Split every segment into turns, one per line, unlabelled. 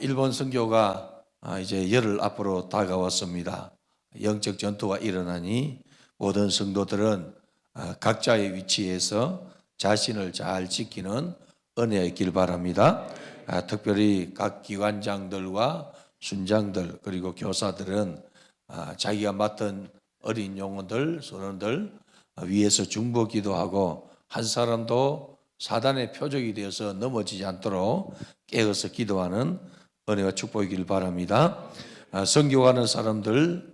일본 선교가 이제 열흘 앞으로 다가왔습니다. 영적 전투가 일어나니 모든 성도들은 각자의 위치에서 자신을 잘 지키는 은혜의 길 바랍니다. 특별히 각 기관장들과 순장들 그리고 교사들은 자기가 맡은 어린 영혼들, 소년들 위에서 중보 기도하고 한 사람도 사단의 표적이 되어서 넘어지지 않도록 깨어서 기도하는 은혜와 축복이길 바랍니다. 선교하는 사람들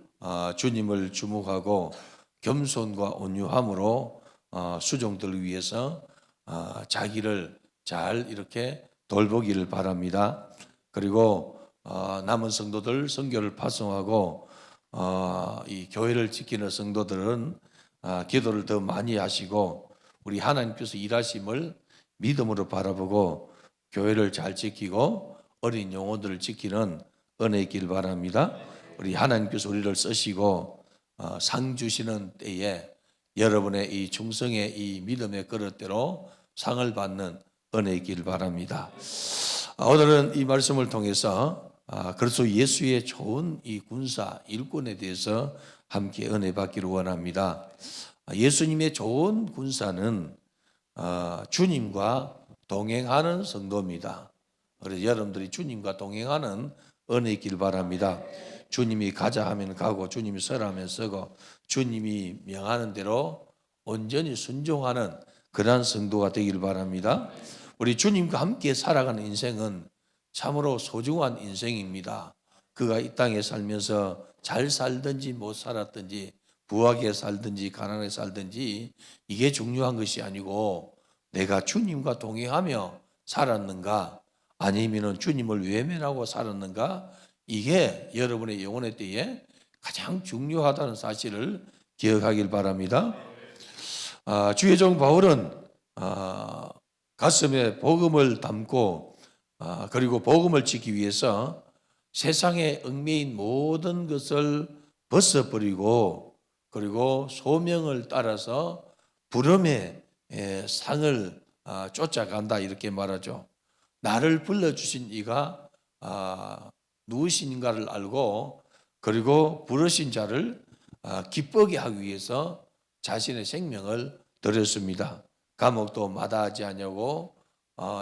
주님을 주목하고 겸손과 온유함으로 수종들을 위해서 자기를 잘 이렇게 돌보기를 바랍니다. 그리고 남은 성도들 선교를 파송하고 이 교회를 지키는 성도들은 기도를 더 많이 하시고 우리 하나님께서 일하심을 믿음으로 바라보고 교회를 잘 지키고 어린 영혼들을 지키는 은혜의 길 바랍니다. 우리 하나님께서 우리를 쓰시고 상 주시는 때에 여러분의 이 충성의 이 믿음의 그릇대로 상을 받는 은혜의 길 바랍니다. 오늘은 이 말씀을 통해서 그리스도 예수의 좋은 이 군사 일꾼에 대해서 함께 은혜 받기를 원합니다. 예수님의 좋은 군사는 주님과 동행하는 성도입니다. 그래서 여러분들이 주님과 동행하는 은혜의 길 바랍니다. 주님이 가자 하면 가고 주님이 서라 하면 서고 주님이 명하는 대로 온전히 순종하는 그러한 성도가 되길 바랍니다. 우리 주님과 함께 살아가는 인생은 참으로 소중한 인생입니다. 그가 이 땅에 살면서 잘 살든지 못 살았든지 부하게 살든지 가난하게 살든지 이게 중요한 것이 아니고 내가 주님과 동행하며 살았는가 아니면 주님을 외면하고 살았는가 이게 여러분의 영혼의 때에 가장 중요하다는 사실을 기억하길 바랍니다. 주의 종 바울은 가슴에 복음을 담고 그리고 복음을 지키기 위해서 세상에 얽매인 모든 것을 벗어버리고 그리고 소명을 따라서 부름의 상을 쫓아간다 이렇게 말하죠. 나를 불러주신 이가 누구신가를 알고 그리고 부르신 자를 기쁘게 하기 위해서 자신의 생명을 드렸습니다. 감옥도 마다하지 않냐고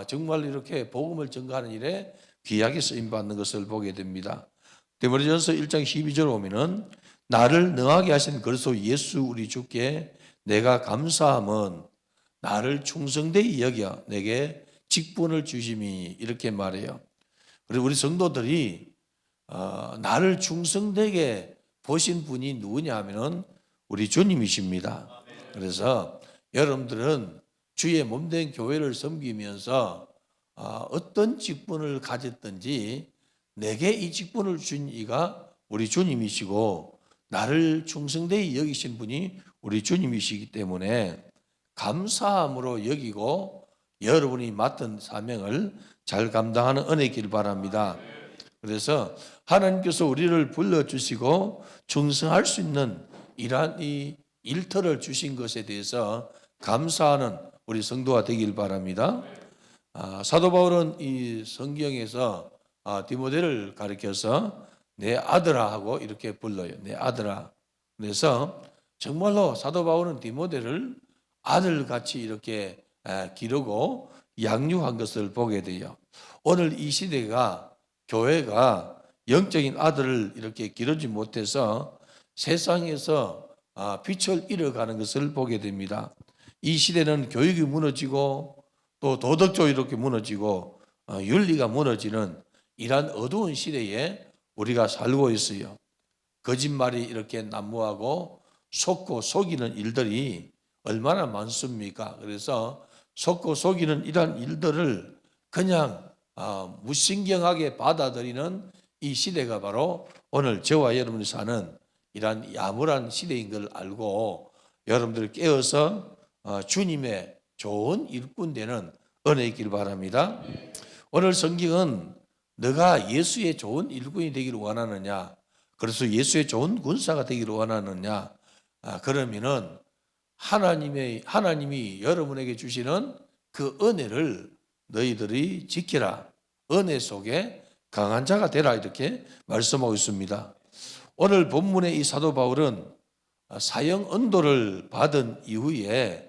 정말 이렇게 복음을 전가하는 일에 귀하게 쓰임받는 것을 보게 됩니다. 디모데전서 1장 12절 보면은 나를 능하게 하신 그리스도 예수 우리 주께 내가 감사함은 나를 충성되이 여겨 내게 직분을 주심이 이렇게 말해요. 그리고 우리 성도들이 나를 충성되게 보신 분이 누구냐 하면은 우리 주님이십니다. 그래서 여러분들은 주의 몸된 교회를 섬기면서 어떤 직분을 가졌든지 내게 이 직분을 주신 이가 우리 주님이시고 나를 충성되이 여기신 분이 우리 주님이시기 때문에 감사함으로 여기고 여러분이 맡은 사명을 잘 감당하는 은혜의 길 바랍니다. 그래서 하나님께서 우리를 불러주시고 충성할 수 있는 이러한 이 일터를 주신 것에 대해서 감사하는 우리 성도가 되길 바랍니다. 사도 바울은 이 성경에서 디모데를 가리켜서 내 아들아 하고 이렇게 불러요. 내 아들아. 그래서 정말로 사도 바울은 디모데를 아들같이 이렇게 기르고 양육한 것을 보게 돼요. 오늘 이 시대가 교회가 영적인 아들을 이렇게 기르지 못해서 세상에서 빛을 잃어가는 것을 보게 됩니다. 이 시대는 교육이 무너지고 또 도덕적으로 이렇게 무너지고 윤리가 무너지는 이러한 어두운 시대에 우리가 살고 있어요. 거짓말이 이렇게 난무하고 속고 속이는 일들이 얼마나 많습니까? 그래서 속고 속이는 이러한 일들을 그냥 무신경하게 받아들이는 이 시대가 바로 오늘 저와 여러분이 사는 이러한 야물한 시대인 걸 알고 여러분들 깨어서 주님의 좋은 일꾼 되는 은혜 있기를 바랍니다. 오늘 성경은 너가 예수의 좋은 일꾼이 되기를 원하느냐, 그래서 예수의 좋은 군사가 되기를 원하느냐, 그러면은 하나님이 여러분에게 주시는 그 은혜를 너희들이 지키라. 은혜 속에 강한 자가 되라 이렇게 말씀하고 있습니다. 오늘 본문의 이 사도 바울은 사형 언도를 받은 이후에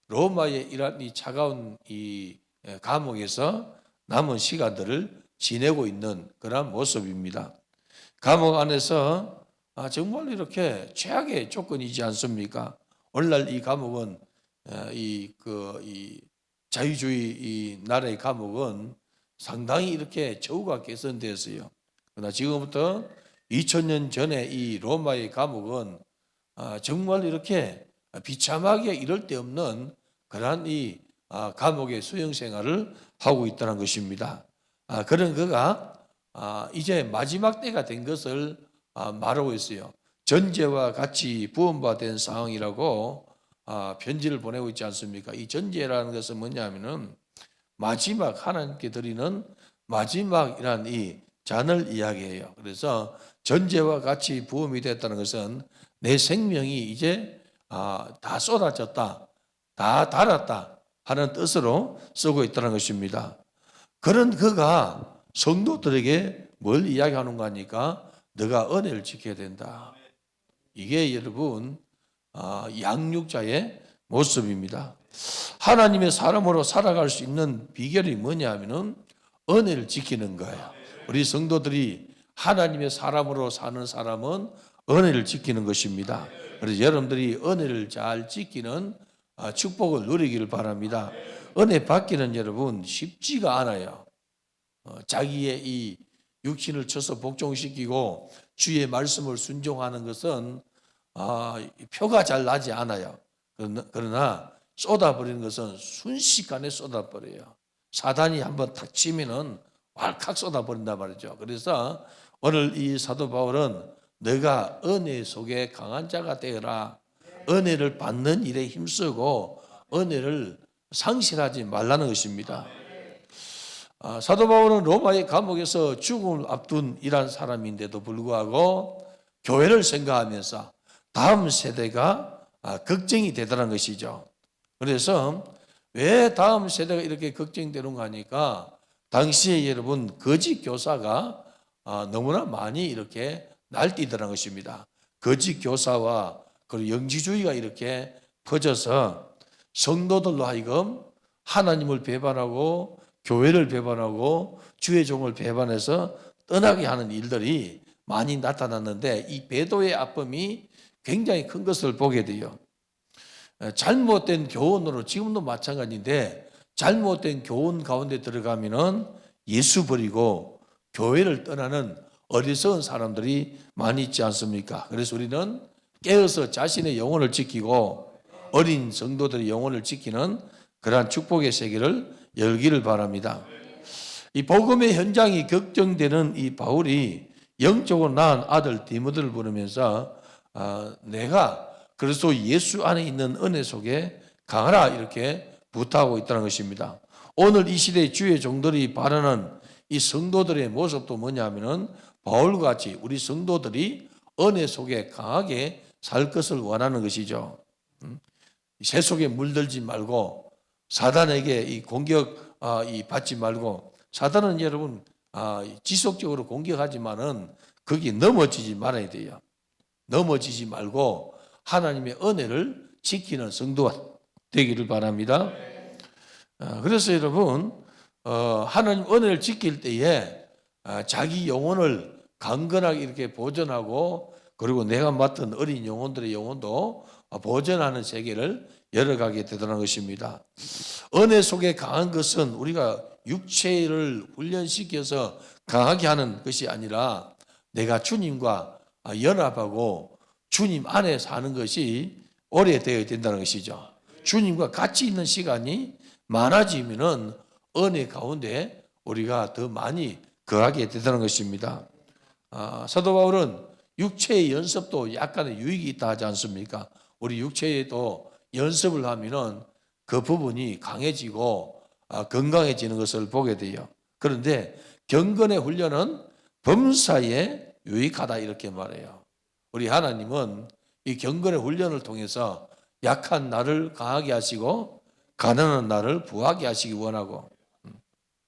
로마의 이런 이 차가운 이 감옥에서 남은 시간들을 지내고 있는 그런 모습입니다. 감옥 안에서 정말 이렇게 최악의 조건이지 않습니까? 오늘날 이 감옥은 이 자유주의 이 나라의 감옥은 상당히 이렇게 처우가 개선되었어요. 그러나 지금부터 2000년 전에 이 로마의 감옥은 정말 이렇게 비참하게 이럴 데 없는 그러한 이 감옥의 수용 생활을 하고 있다는 것입니다. 그런 그가 이제 마지막 때가 된 것을 말하고 있어요. 전제와 같이 부원받은 상황이라고 편지를 보내고 있지 않습니까? 이 전제라는 것은 뭐냐면은 마지막 하나님께 드리는 마지막이란 이 잔을 이야기해요. 그래서 전제와 같이 부음이 됐다는 것은 내 생명이 이제 다 쏟아졌다, 다 달았다 하는 뜻으로 쓰고 있다는 것입니다. 그런 그가 성도들에게 뭘 이야기하는 거니까 너가 은혜를 지켜야 된다. 이게 여러분 양육자의 모습입니다. 하나님의 사람으로 살아갈 수 있는 비결이 뭐냐면은 은혜를 지키는 거예요. 우리 성도들이 하나님의 사람으로 사는 사람은 은혜를 지키는 것입니다. 그래서 여러분들이 은혜를 잘 지키는 축복을 누리기를 바랍니다. 은혜 받기는 여러분 쉽지가 않아요. 자기의 이 육신을 쳐서 복종시키고 주의 말씀을 순종하는 것은 표가 잘 나지 않아요. 그러나 쏟아버리는 것은 순식간에 쏟아버려요. 사단이 한번 탁 치면은 왈칵 쏟아버린단 말이죠. 그래서 오늘 이 사도 바울은 너가 은혜 속에 강한 자가 되어라. 은혜를 받는 일에 힘쓰고 은혜를 상실하지 말라는 것입니다. 사도 바울은 로마의 감옥에서 죽음을 앞둔 이란 사람인데도 불구하고 교회를 생각하면서 다음 세대가 걱정이 되더라는 것이죠. 그래서 왜 다음 세대가 이렇게 걱정되는가 하니까 당시에 여러분 거짓 교사가 너무나 많이 이렇게 날뛰더라는 것입니다. 거짓 교사와 그리고 영지주의가 이렇게 퍼져서 성도들로 하여금 하나님을 배반하고 교회를 배반하고 주의 종을 배반해서 떠나게 하는 일들이 많이 나타났는데 이 배도의 아픔이 굉장히 큰 것을 보게 돼요. 잘못된 교훈으로 지금도 마찬가지인데 잘못된 교훈 가운데 들어가면은 예수 버리고 교회를 떠나는 어리석은 사람들이 많이 있지 않습니까? 그래서 우리는 깨어서 자신의 영혼을 지키고 어린 성도들의 영혼을 지키는 그러한 축복의 세계를 열기를 바랍니다. 이 복음의 현장이 걱정되는 이 바울이 영적으로 낳은 아들 디모데를 부르면서 내가 그리스도 예수 안에 있는 은혜 속에 강하라 이렇게 부탁하고 있다는 것입니다. 오늘 이 시대의 주의 종들이 바라는 이 성도들의 모습도 뭐냐면은 바울과 같이 우리 성도들이 은혜 속에 강하게 살 것을 원하는 것이죠. 새 속에 물들지 말고 사단에게 이 공격 받지 말고 사단은 여러분 지속적으로 공격하지만은 거기 넘어지지 말아야 돼요. 넘어지지 말고 하나님의 은혜를 지키는 성도가 되기를 바랍니다. 그래서 여러분 하나님 은혜를 지킬 때에 자기 영혼을 강건하게 이렇게 보존하고 그리고 내가 맡은 어린 영혼들의 영혼도 보존하는 세계를 열어가게 되더라는 것입니다. 은혜 속에 강한 것은 우리가 육체를 훈련시켜서 강하게 하는 것이 아니라 내가 주님과 연합하고 주님 안에 사는 것이 오래되어야 된다는 것이죠. 주님과 같이 있는 시간이 많아지면은 은혜 가운데 우리가 더 많이 거하게 되는 것입니다. 사도 바울은 육체의 연습도 약간의 유익이 있다 하지 않습니까? 우리 육체에도 연습을 하면은 그 부분이 강해지고 건강해지는 것을 보게 돼요. 그런데 경건의 훈련은 범사에 유익하다 이렇게 말해요. 우리 하나님은 이 경건의 훈련을 통해서 약한 나를 강하게 하시고 가난한 나를 부하게 하시기 원하고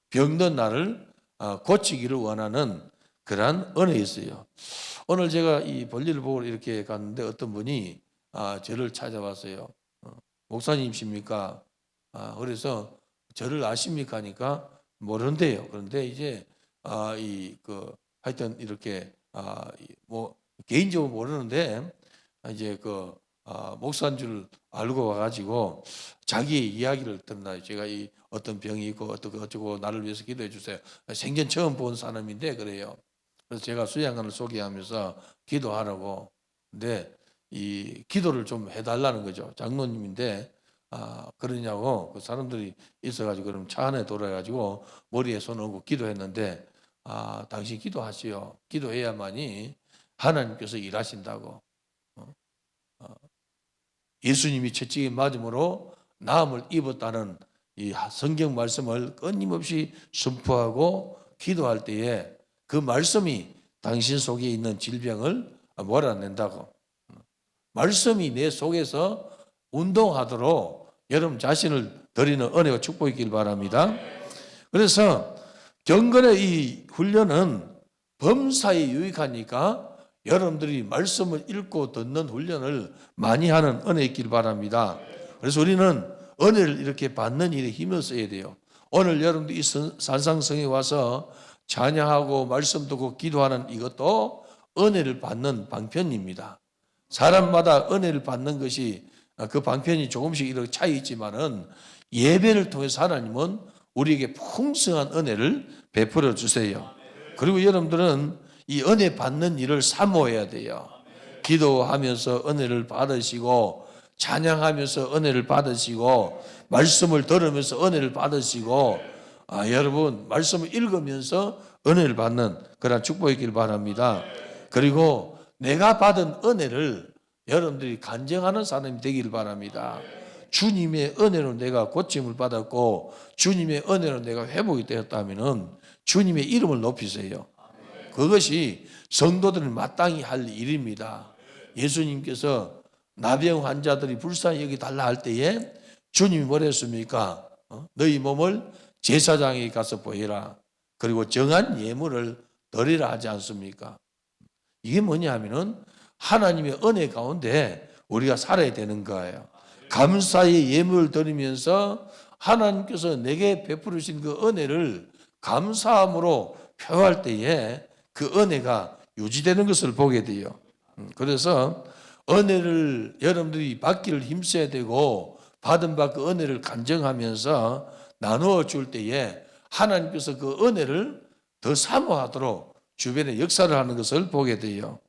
병든 나를 고치기를 원하는 그러한 은혜였어요. 오늘 제가 이 볼일을 보고 이렇게 갔는데 어떤 분이 저를 찾아왔어요. 목사님이십니까? 그래서 저를 아십니까? 하니까 모른대요. 그런데 이제 하여튼 이렇게 뭐 개인적으로 모르는데 이제 목사인 줄 알고 와가지고 자기 이야기를 듣나. 제가 이 어떤 병이 있고 어쩌고 나를 위해서 기도해 주세요. 생전 처음 본 사람인데 그래요. 그래서 제가 수양관을 소개하면서 기도하라고. 근데 이 기도를 좀 해달라는 거죠. 장로님인데 그러냐고 그 사람들이 있어가지고 그럼 차 안에 돌아가지고 머리에 손 얹고 기도했는데 당신 기도하시오. 기도해야만이 하나님께서 일하신다고. 예수님이 채찍에 맞음으로 나음을 입었다는 이 성경 말씀을 끊임없이 선포하고 기도할 때에 그 말씀이 당신 속에 있는 질병을 몰아낸다고. 말씀이 내 속에서 운동하도록 여러분 자신을 드리는 은혜와 축복이 있길 바랍니다. 그래서 경건의 이 훈련은 범사에 유익하니까 여러분들이 말씀을 읽고 듣는 훈련을 많이 하는 은혜 있길 바랍니다. 그래서 우리는 은혜를 이렇게 받는 일에 힘을 써야 돼요. 오늘 여러분들이 이 산상성에 와서 찬양하고 말씀 듣고 기도하는 이것도 은혜를 받는 방편입니다. 사람마다 은혜를 받는 것이 그 방편이 조금씩 이렇게 차이 있지만은 예배를 통해서 하나님은 우리에게 풍성한 은혜를 베풀어 주세요. 그리고 여러분들은 이 은혜 받는 일을 사모해야 돼요. 기도하면서 은혜를 받으시고 찬양하면서 은혜를 받으시고 말씀을 들으면서 은혜를 받으시고 여러분 말씀을 읽으면서 은혜를 받는 그런 축복이길 바랍니다. 그리고 내가 받은 은혜를 여러분들이 간증하는 사람이 되길 바랍니다. 주님의 은혜로 내가 고침을 받았고 주님의 은혜로 내가 회복이 되었다면 주님의 이름을 높이세요. 그것이 성도들은 마땅히 할 일입니다. 예수님께서 나병 환자들이 불쌍히 여기 달라 할 때에 주님이 뭐라 했습니까? 너희 몸을 제사장에게 가서 보이라. 그리고 정한 예물을 드리라 하지 않습니까? 이게 뭐냐 하면은 하나님의 은혜 가운데 우리가 살아야 되는 거예요. 감사의 예물을 드리면서 하나님께서 내게 베푸르신 그 은혜를 감사함으로 표할 때에 그 은혜가 유지되는 것을 보게 돼요. 그래서 은혜를 여러분들이 받기를 힘써야 되고 받은 바 그 은혜를 간증하면서 나누어 줄 때에 하나님께서 그 은혜를 더 사모하도록 주변에 역사를 하는 것을 보게 돼요.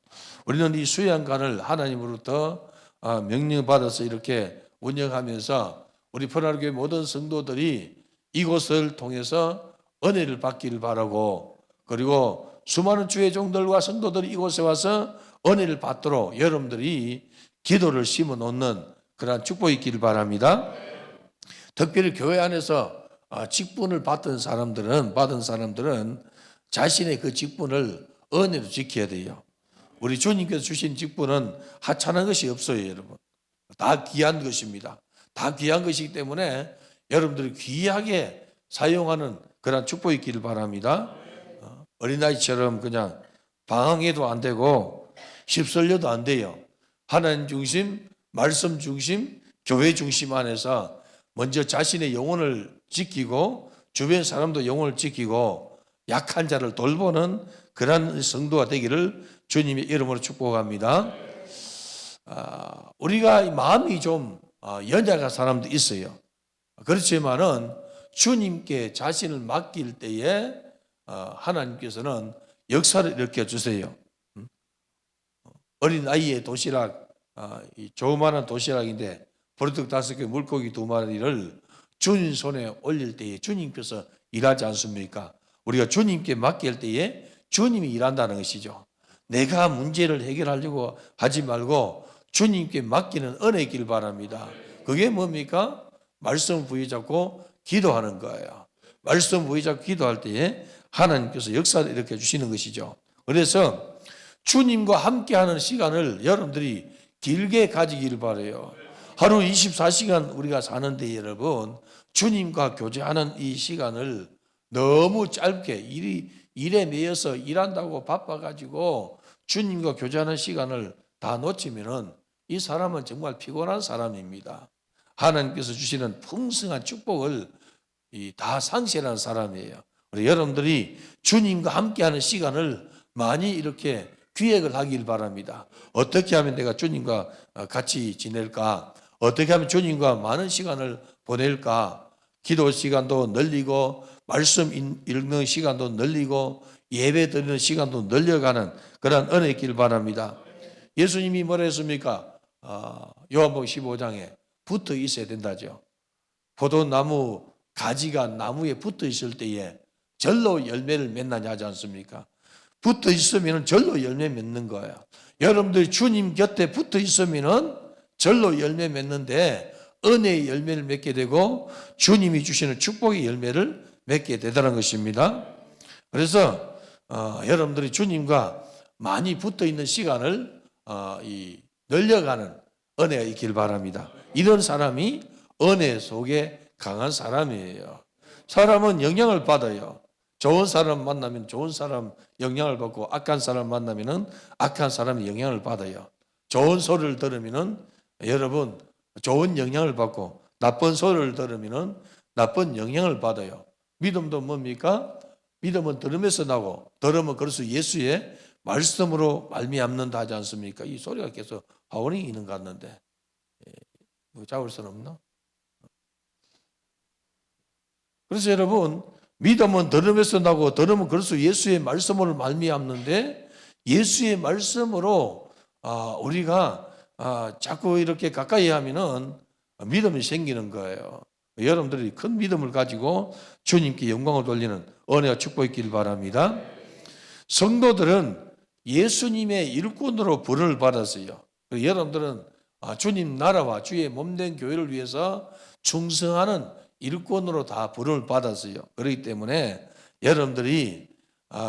우리는 이 수양관을 하나님으로부터 명령받아서 이렇게 운영하면서 우리 포라교회 모든 성도들이 이곳을 통해서 은혜를 받기를 바라고 그리고 수많은 주의 종들과 성도들이 이곳에 와서 은혜를 받도록 여러분들이 기도를 심어 놓는 그러한 축복이 있기를 바랍니다. 특별히 교회 안에서 직분을 받은 사람들은 자신의 그 직분을 은혜로 지켜야 돼요. 우리 주님께서 주신 직분은 하찮은 것이 없어요, 여러분. 다 귀한 것입니다. 다 귀한 것이기 때문에 여러분들이 귀하게 사용하는 그런 축복이 있기를 바랍니다. 어린아이처럼 그냥 방황해도 안 되고 휩쓸려도 안 돼요. 하나님 중심, 말씀 중심, 교회 중심 안에서 먼저 자신의 영혼을 지키고 주변 사람도 영혼을 지키고 약한 자를 돌보는 그런 성도가 되기를 주님의 이름으로 축복합니다. 우리가 마음이 좀 연약한 사람도 있어요. 그렇지만은 주님께 자신을 맡길 때에 하나님께서는 역사를 일으켜 주세요. 어린 아이의 도시락, 조그마한 도시락인데 버릇 5개 물고기 2마리를 주님 손에 올릴 때에 주님께서 일하지 않습니까? 우리가 주님께 맡길 때에 주님이 일한다는 것이죠. 내가 문제를 해결하려고 하지 말고 주님께 맡기는 은혜이길 바랍니다. 그게 뭡니까? 말씀 부여잡고 기도하는 거예요. 말씀 부여잡고 기도할 때에 하나님께서 역사를 일으켜 주시는 것이죠. 그래서 주님과 함께하는 시간을 여러분들이 길게 가지기를 바라요. 하루 24시간 우리가 사는데 여러분 주님과 교제하는 이 시간을 너무 짧게 일에 매여서 일한다고 바빠가지고 주님과 교제하는 시간을 다 놓치면은 이 사람은 정말 피곤한 사람입니다. 하나님께서 주시는 풍성한 축복을 다 상실하는 사람이에요. 우리 여러분들이 주님과 함께하는 시간을 많이 이렇게 기획을 하길 바랍니다. 어떻게 하면 내가 주님과 같이 지낼까? 어떻게 하면 주님과 많은 시간을 보낼까? 기도 시간도 늘리고 말씀 읽는 시간도 늘리고 예배 드리는 시간도 늘려가는 그런 은혜 있길 바랍니다. 예수님이 뭐라 했습니까? 요한복음 15장에 붙어 있어야 된다죠. 포도나무 가지가 나무에 붙어 있을 때에 절로 열매를 맺느냐 하지 않습니까? 붙어 있으면 절로 열매 맺는 거예요. 여러분들이 주님 곁에 붙어 있으면 절로 열매 맺는데 은혜의 열매를 맺게 되고 주님이 주시는 축복의 열매를 맺게 되더라는 것입니다. 그래서 여러분들이 주님과 많이 붙어 있는 시간을 늘려가는 은혜가 있길 바랍니다. 이런 사람이 은혜 속에 강한 사람이에요. 사람은 영향을 받아요. 좋은 사람 만나면 좋은 사람 영향을 받고 악한 사람 만나면 악한 사람이 영향을 받아요. 좋은 소리를 들으면 여러분 좋은 영향을 받고 나쁜 소리를 들으면 나쁜 영향을 받아요. 믿음도 뭡니까? 믿음은 들으면서 나고 들으면 그래서 예수의 말씀으로 말미암는다 하지 않습니까? 이 소리가 계속 하원이 있는 것 같는데 잡을 수는 없나? 그래서 여러분 믿음은 들으면서 나고 들으면 그래서 예수의 말씀으로 말미암는데 예수의 말씀으로 우리가 자꾸 이렇게 가까이 하면은 믿음이 생기는 거예요. 여러분들이 큰 믿음을 가지고 주님께 영광을 돌리는 은혜와 축복이 있길 바랍니다. 성도들은 예수님의 일꾼으로 부름을 받았어요. 여러분들은 주님 나라와 주의 몸된 교회를 위해서 충성하는 일꾼으로 다 부름을 받았어요. 그렇기 때문에 여러분들이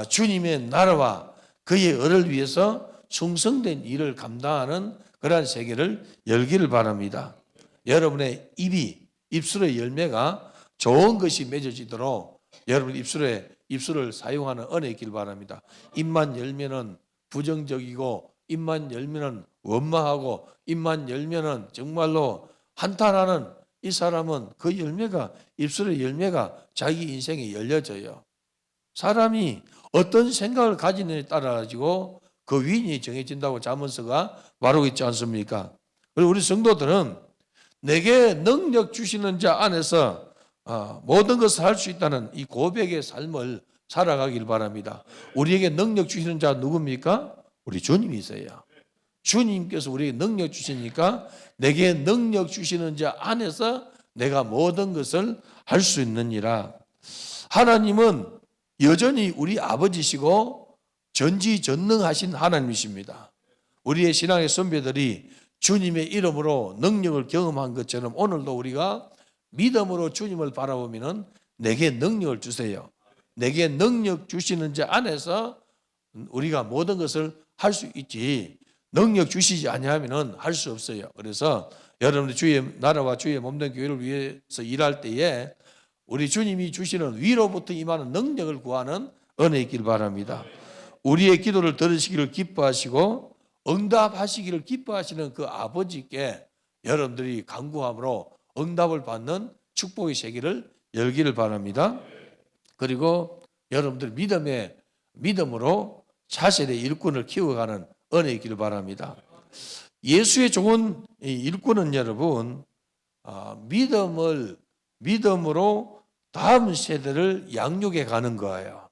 주님의 나라와 그의 을을 위해서 충성된 일을 감당하는 그러한 세계를 열기를 바랍니다. 여러분의 입술의 열매가 좋은 것이 맺어지도록 여러분 입술을 사용하는 은혜 있길 바랍니다. 입만 열면은 부정적이고 입만 열면은 원망하고 입만 열면은 정말로 한탄하는 이 사람은 그 열매가 입술의 열매가 자기 인생에 열려져요. 사람이 어떤 생각을 가지느냐에 따라 가지고 그 위인이 정해진다고 잠언서가 말하고 있지 않습니까? 그리고 우리 성도들은 내게 능력 주시는 자 안에서 모든 것을 할 수 있다는 이 고백의 삶을 살아가길 바랍니다. 우리에게 능력 주시는 자 누굽니까? 우리 주님이세요. 주님께서 우리에게 능력 주시니까 내게 능력 주시는 자 안에서 내가 모든 것을 할 수 있느니라. 하나님은 여전히 우리 아버지시고 전지전능하신 하나님이십니다. 우리의 신앙의 선배들이 주님의 이름으로 능력을 경험한 것처럼 오늘도 우리가 믿음으로 주님을 바라보면 내게 능력을 주세요. 내게 능력 주시는 자 안에서 우리가 모든 것을 할 수 있지 능력 주시지 아니하면 할 수 없어요. 그래서 여러분들 주의 나라와 주의 몸된 교회를 위해서 일할 때에 우리 주님이 주시는 위로부터 임하는 능력을 구하는 은혜 있길 바랍니다. 우리의 기도를 들으시기를 기뻐하시고 응답하시기를 기뻐하시는 그 아버지께 여러분들이 간구함으로 응답을 받는 축복의 세계를 열기를 바랍니다. 그리고 여러분들 믿음으로 자신의 일꾼을 키워가는 은혜 있기를 바랍니다. 예수의 좋은 일꾼은 여러분 믿음으로 다음 세대를 양육해 가는 거예요.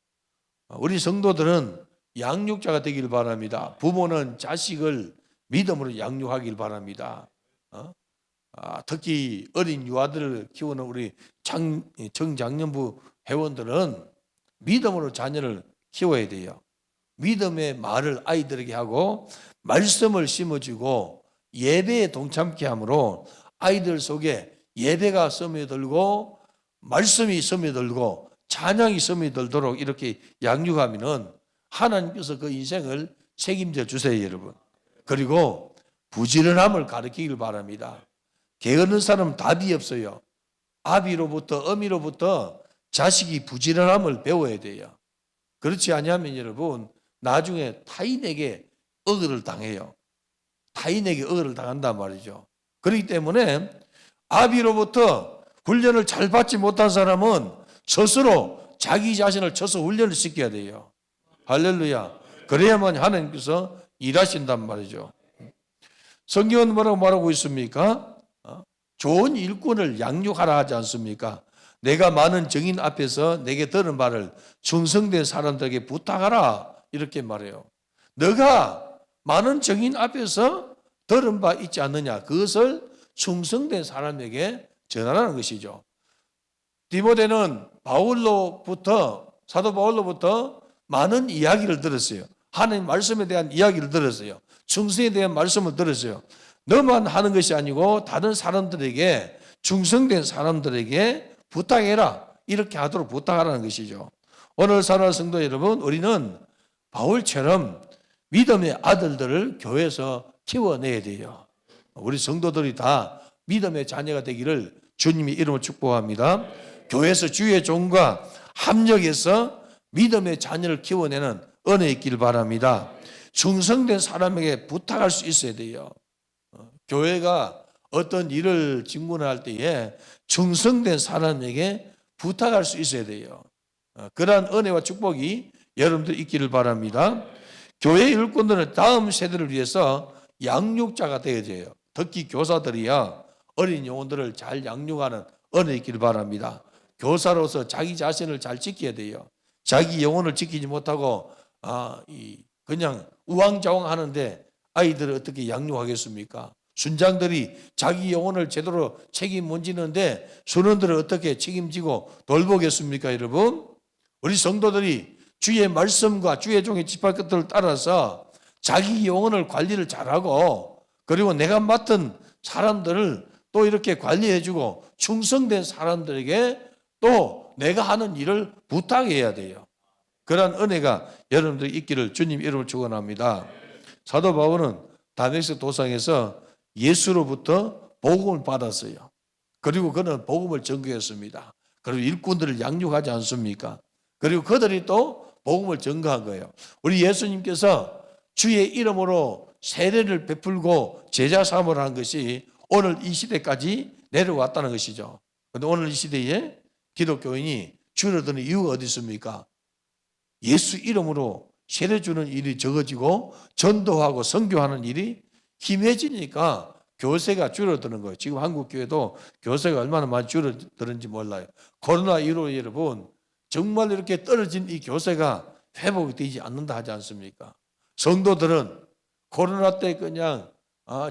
우리 성도들은 양육자가 되길 바랍니다. 부모는 자식을 믿음으로 양육하길 바랍니다. 특히 어린 유아들을 키우는 우리 청장년부 회원들은 믿음으로 자녀를 키워야 돼요. 믿음의 말을 아이들에게 하고 말씀을 심어주고 예배에 동참케 함으로 아이들 속에 예배가 스며들고 말씀이 스며들고 찬양이 스며들도록 이렇게 양육하면은 하나님께서 그 인생을 책임져 주세요, 여러분. 그리고 부지런함을 가르치길 바랍니다. 게으른 사람은 답이 없어요. 아비로부터 어미로부터 자식이 부지런함을 배워야 돼요. 그렇지 않으면 여러분 나중에 타인에게 억울을 당해요. 타인에게 억울을 당한단 말이죠. 그렇기 때문에 아비로부터 훈련을 잘 받지 못한 사람은 스스로 자기 자신을 쳐서 훈련을 시켜야 돼요. 할렐루야. 그래야만 하나님께서 일하신단 말이죠. 성경은 뭐라고 말하고 있습니까? 좋은 일꾼을 양육하라 하지 않습니까? 내가 많은 정인 앞에서 내게 들은 말을 충성된 사람들에게 부탁하라 이렇게 말해요. 너가 많은 정인 앞에서 들은 바 있지 않느냐, 그것을 충성된 사람에게 전하라는 것이죠. 디모데는 사도 바울로부터 많은 이야기를 들었어요. 하나님 말씀에 대한 이야기를 들었어요. 충성에 대한 말씀을 들었어요. 너만 하는 것이 아니고 다른 사람들에게, 충성된 사람들에게 부탁해라, 이렇게 하도록 부탁하라는 것이죠. 오늘 사랑하는 성도 여러분, 우리는 바울처럼 믿음의 아들들을 교회에서 키워내야 돼요. 우리 성도들이 다 믿음의 자녀가 되기를 주님의 이름으로 축복합니다. 교회에서 주의 종과 합력해서 믿음의 자녀를 키워내는 은혜 있길 바랍니다. 충성된 사람에게 부탁할 수 있어야 돼요. 교회가 어떤 일을 직문할 때에 충성된 사람에게 부탁할 수 있어야 돼요. 그러한 은혜와 축복이 여러분들 있기를 바랍니다. 교회 일꾼들은 다음 세대를 위해서 양육자가 되어야 돼요. 특히 교사들이야 어린 영혼들을 잘 양육하는 은혜 있기를 바랍니다. 교사로서 자기 자신을 잘 지켜야 돼요. 자기 영혼을 지키지 못하고 그냥 우왕좌왕하는데 아이들을 어떻게 양육하겠습니까? 순장들이 자기 영혼을 제대로 책임 지는데 순원들을 어떻게 책임지고 돌보겠습니까, 여러분? 우리 성도들이 주의 말씀과 주의 종의 지팡이 끝을 따라서 자기 영혼을 관리를 잘하고, 그리고 내가 맡은 사람들을 또 이렇게 관리해주고 충성된 사람들에게 또 내가 하는 일을 부탁해야 돼요. 그러한 은혜가 여러분들이 있기를 주님 이름으로 축원합니다. 사도 바울은 다메섹 도상에서 예수로부터 복음을 받았어요. 그리고 그는 복음을 전거했습니다. 그리고 일꾼들을 양육하지 않습니까? 그리고 그들이 또 복음을 전거한 거예요. 우리 예수님께서 주의 이름으로 세례를 베풀고 제자 삼을 한 것이 오늘 이 시대까지 내려왔다는 것이죠. 그런데 오늘 이 시대에 기독교인이 줄어드는 이유가 어디 있습니까? 예수 이름으로 세례 주는 일이 적어지고 전도하고 선교하는 일이 힘해지니까 교세가 줄어드는 거예요. 지금 한국 교회도 교세가 얼마나 많이 줄어드는지 몰라요. 코로나19로 여러분 정말 이렇게 떨어진 이 교세가 회복이 되지 않는다 하지 않습니까? 성도들은 코로나 때 그냥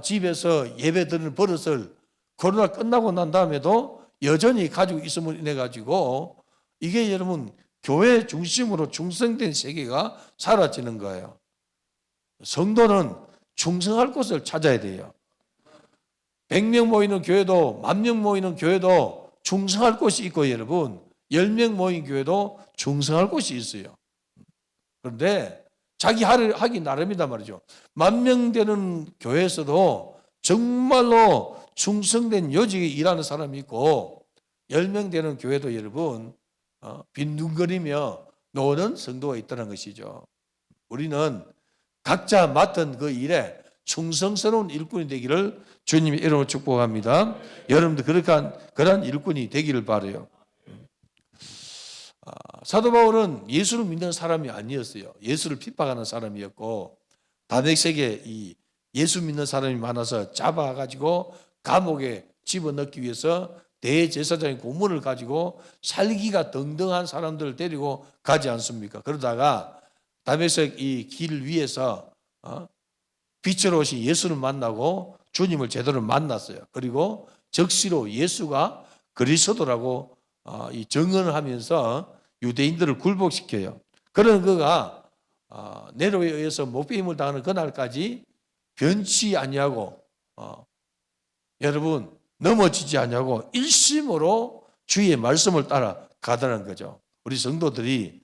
집에서 예배 드리는 버릇을 코로나 끝나고 난 다음에도 여전히 가지고 있음을 인해 가지고 이게 여러분 교회 중심으로 충성된 세계가 사라지는 거예요. 성도는 충성할 곳을 찾아야 돼요. 100명 모이는 교회도 10,000명 모이는 교회도 충성할 곳이 있고 여러분 10명 모인 교회도 충성할 곳이 있어요. 그런데 자기 하기 나름이다 말이죠. 10,000명 되는 교회에서도 정말로 충성된 요직에 일하는 사람이 있고 10명 되는 교회도 여러분 빈둥거리며 노는 성도가 있다는 것이죠. 우리는 각자 맡은 그 일에 충성스러운 일꾼이 되기를 주님의 이름으로 축복합니다. 여러분들 그러한 일꾼이 되기를 바라요. 사도 바울은 예수를 믿는 사람이 아니었어요. 예수를 핍박하는 사람이었고 다메섹에 이 예수 믿는 사람이 많아서 잡아가지고 감옥에 집어넣기 위해서 대제사장의 고문을 가지고 살기가 등등한 사람들을 데리고 가지 않습니까? 그러다가 다메섹 이 길 위에서 빛으로 오신 예수를 만나고 주님을 제대로 만났어요. 그리고 적시로 예수가 그리스도라고 이 증언을 하면서 유대인들을 굴복시켜요. 그런 그가 네로에 의해서 못배임을 당하는 그날까지 변치 아니하고 여러분 넘어지지 아니하고 일심으로 주의 말씀을 따라 가더라는 거죠. 우리 성도들이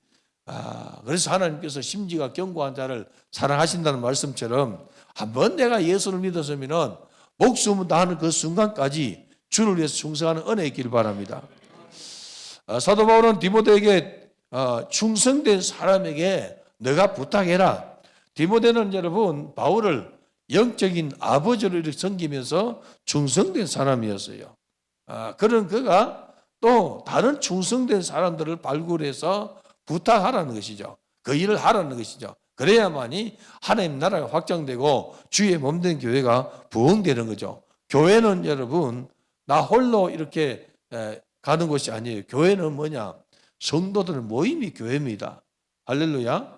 그래서 하나님께서 심지가 견고한 자를 사랑하신다는 말씀처럼 한번 내가 예수를 믿었으면 목숨을 다하는 그 순간까지 주를 위해서 충성하는 은혜 있기를 바랍니다. 사도 바울은 디모데에게 충성된 사람에게 너가 부탁해라. 디모데는 여러분 바울을 영적인 아버지로 이렇게 섬기면서 충성된 사람이었어요. 그런 그가 또 다른 충성된 사람들을 발굴해서 부탁하라는 것이죠. 그 일을 하라는 것이죠. 그래야만이 하나님 나라가 확장되고 주의 몸된 교회가 부흥되는 거죠. 교회는 여러분 나 홀로 이렇게 가는 것이 아니에요. 교회는 뭐냐? 성도들의 모임이 교회입니다. 할렐루야.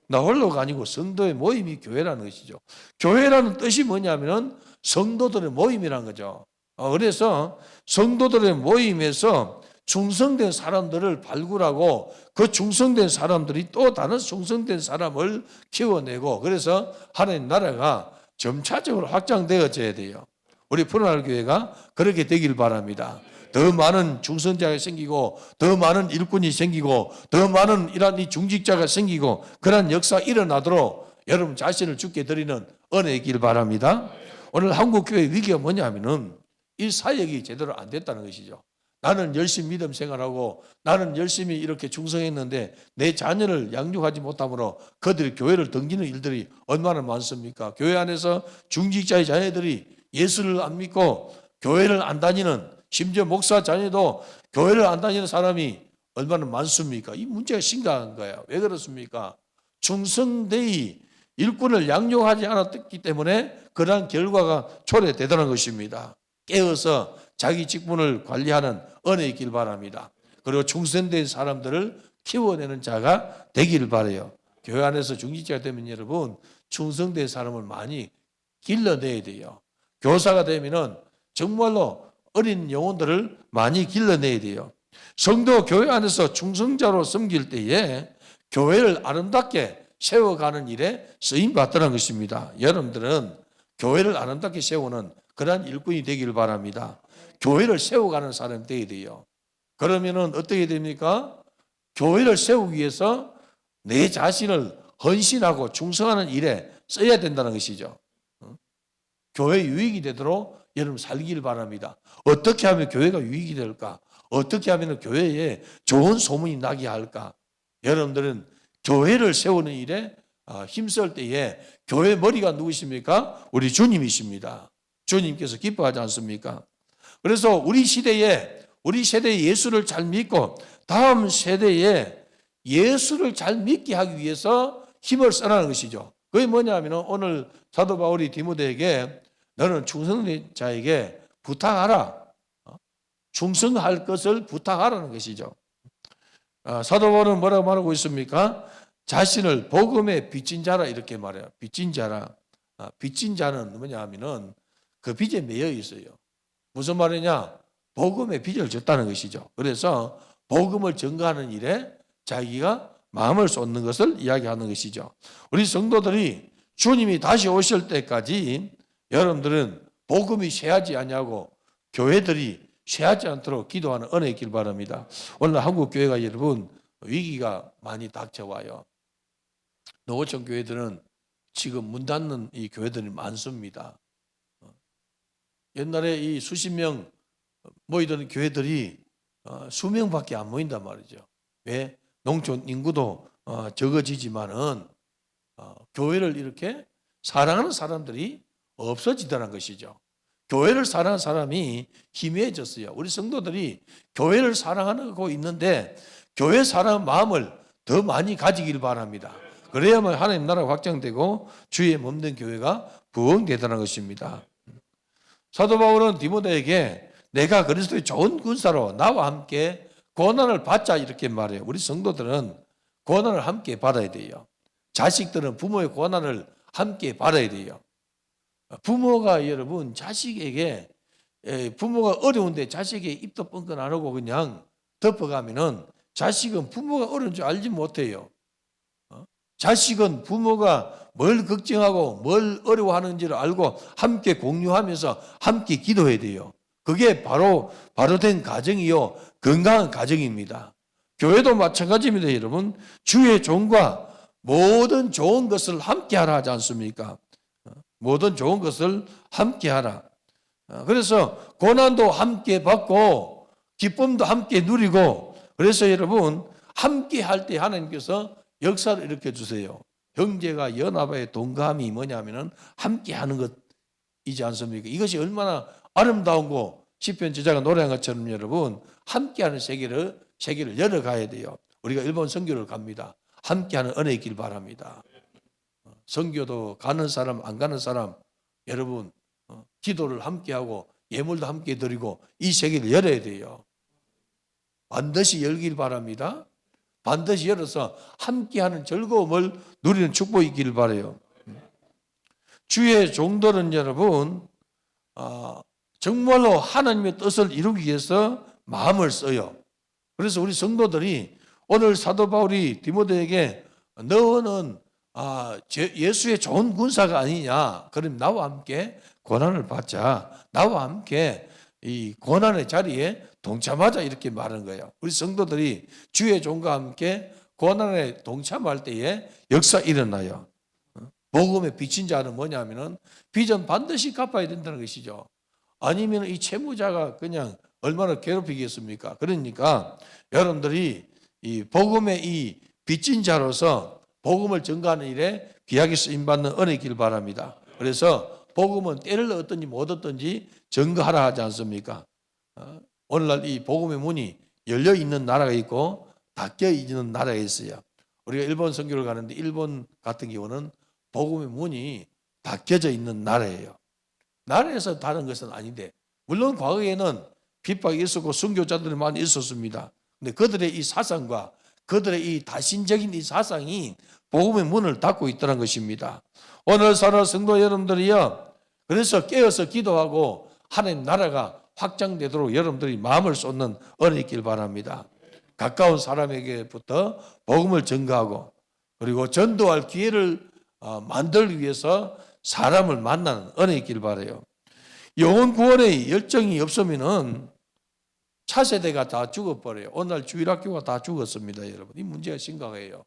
나 홀로가 아니고 성도의 모임이 교회라는 것이죠. 교회라는 뜻이 뭐냐면은 성도들의 모임이라는 거죠. 그래서 성도들의 모임에서 충성된 사람들을 발굴하고 그 충성된 사람들이 또 다른 충성된 사람을 키워내고 그래서 하나님 나라가 점차적으로 확장되어져야 돼요. 우리 푸른하늘 교회가 그렇게 되길 바랍니다. 더 많은 충성자가 생기고 더 많은 일꾼이 생기고 더 많은 이런 이 중직자가 생기고 그런 역사 일어나도록 여러분 자신을 주께 드리는 은혜이길 바랍니다. 오늘 한국교회 위기가 뭐냐면은 이 사역이 제대로 안 됐다는 것이죠. 나는 열심히 믿음 생활하고 나는 열심히 이렇게 충성했는데 내 자녀를 양육하지 못함으로 그들이 교회를 등지는 일들이 얼마나 많습니까? 교회 안에서 중직자의 자녀들이 예수를 안 믿고 교회를 안 다니는 심지어 목사 자녀도 교회를 안 다니는 사람이 얼마나 많습니까? 이 문제가 심각한 거예요. 왜 그렇습니까? 충성되이 일꾼을 양육하지 않았기 때문에 그러한 결과가 초래되다는 것입니다. 깨어서 자기 직분을 관리하는 은혜 있길 바랍니다. 그리고 충성된 사람들을 키워내는 자가 되기를 바라요. 교회 안에서 중직자가 되면 여러분 충성된 사람을 많이 길러내야 돼요. 교사가 되면은 정말로 어린 영혼들을 많이 길러내야 돼요. 성도 교회 안에서 충성자로 섬길 때에 교회를 아름답게 세워가는 일에 쓰임 받다는 것입니다. 여러분들은 교회를 아름답게 세우는 그러한 일꾼이 되기를 바랍니다. 교회를 세워가는 사람이 되어야 돼요. 그러면은 어떻게 됩니까? 교회를 세우기 위해서 내 자신을 헌신하고 충성하는 일에 써야 된다는 것이죠. 교회 유익이 되도록 여러분 살기를 바랍니다. 어떻게 하면 교회가 유익이 될까? 어떻게 하면 교회에 좋은 소문이 나게 할까? 여러분들은 교회를 세우는 일에 힘쓸 때에 교회 머리가 누구십니까? 우리 주님이십니다. 주님께서 기뻐하지 않습니까? 그래서 우리 세대에 예수를 잘 믿고 다음 세대에 예수를 잘 믿게 하기 위해서 힘을 써라는 것이죠. 그게 뭐냐면 오늘 사도 바울이 디모데에게 너는 충성된 자에게 부탁하라. 충성할 것을 부탁하라는 것이죠. 사도 바울은 뭐라고 말하고 있습니까? 자신을 복음에 빚진 자라 이렇게 말해요. 빚진 자라. 빚진 자는 뭐냐 하면은 그 빚에 매여 있어요. 무슨 말이냐? 복음에 빚을 졌다는 것이죠. 그래서 복음을 전가하는 일에 자기가 마음을 쏟는 것을 이야기하는 것이죠. 우리 성도들이 주님이 다시 오실 때까지 여러분들은 복음이 쇠하지 않냐고 교회들이 쇠하지 않도록 기도하는 은혜 있길 바랍니다. 오늘 한국 교회가 여러분 위기가 많이 닥쳐와요. 노고청 교회들은 지금 문 닫는 이 교회들이 많습니다. 옛날에 이 수십 명 모이던 교회들이 수명밖에 안 모인단 말이죠. 왜? 농촌 인구도 적어지지만은 교회를 이렇게 사랑하는 사람들이 없어지더란 것이죠. 교회를 사랑하는 사람이 희미해졌어요. 우리 성도들이 교회를 사랑하고 있는데 교회 사랑 마음을 더 많이 가지길 바랍니다. 그래야만 하나님 나라가 확장되고 주의 몸된 교회가 부흥되다는 것입니다. 사도 바울은 디모데에게 내가 그리스도의 좋은 군사로 나와 함께 고난을 받자 이렇게 말해요. 우리 성도들은 고난을 함께 받아야 돼요. 자식들은 부모의 고난을 함께 받아야 돼요. 부모가 여러분 자식에게 부모가 어려운데 자식에게 입도 뻥끗 안 하고 그냥 덮어가면은 자식은 부모가 어려운 줄 알지 못해요. 자식은 부모가 뭘 걱정하고 뭘 어려워하는지를 알고 함께 공유하면서 함께 기도해야 돼요. 그게 바로 된 가정이요 건강한 가정입니다. 교회도 마찬가지입니다. 여러분 주의 종과 모든 좋은 것을 함께 하라 하지 않습니까? 모든 좋은 것을 함께 하라. 그래서 고난도 함께 받고 기쁨도 함께 누리고 그래서 여러분 함께 할 때 하나님께서 역사를 일으켜 주세요. 형제가 연합의 동감이 뭐냐면은 함께 하는 것이지 않습니까? 이것이 얼마나 아름다운고 시편 저자가 노래한 것처럼 여러분 함께하는 세계를 열어가야 돼요. 우리가 일본 선교를 갑니다. 함께하는 은혜 있길 바랍니다. 선교도 가는 사람 안 가는 사람 여러분 기도를 함께하고 예물도 함께 드리고 이 세계를 열어야 돼요. 반드시 열길 바랍니다. 반드시 열어서 함께하는 즐거움을 누리는 축복이 있기를 바라요. 주의 종들은 여러분 정말로 하나님의 뜻을 이루기 위해서 마음을 써요. 그래서 우리 성도들이 오늘 사도 바울이 디모데에게 너는 예수의 좋은 군사가 아니냐. 그럼 나와 함께 고난을 받자. 나와 함께 이 고난의 자리에 동참하자 이렇게 말하는 거예요. 우리 성도들이 주의 종과 함께 고난에 동참할 때에 역사 일어나요. 복음의 빚진 자는 뭐냐면은 빚은 반드시 갚아야 된다는 것이죠. 아니면 이 채무자가 그냥 얼마나 괴롭히겠습니까? 그러니까 여러분들이 이 복음의 이 빚진 자로서 복음을 전가하는 일에 귀하게 쓰임받는 은혜 있길 바랍니다. 그래서 복음은 때를 얻든지 못 얻든지 전가하라 하지 않습니까? 오늘날 이 복음의 문이 열려 있는 나라가 있고 닫혀 있는 나라가 있어요. 우리가 일본 선교를 가는데 일본 같은 경우는 복음의 문이 닫혀져 있는 나라예요. 나라에서 다른 것은 아닌데 물론 과거에는 핍박이 있었고 순교자들이 많이 있었습니다. 근데 그들의 이 사상과 그들의 이 다신적인 이 사상이 복음의 문을 닫고 있다는 것입니다. 오늘 사는 성도 여러분들이요. 그래서 깨어서 기도하고 하나님 나라가 확장되도록 여러분들이 마음을 쏟는 은혜 있길 바랍니다. 가까운 사람에게부터 복음을 전가하고 그리고 전도할 기회를 만들기 위해서 사람을 만나는 은혜 있길 바라요. 영혼 구원의 열정이 없으면은 차세대가 다 죽어버려요. 오늘날 주일학교가 다 죽었습니다, 여러분. 이 문제가 심각해요.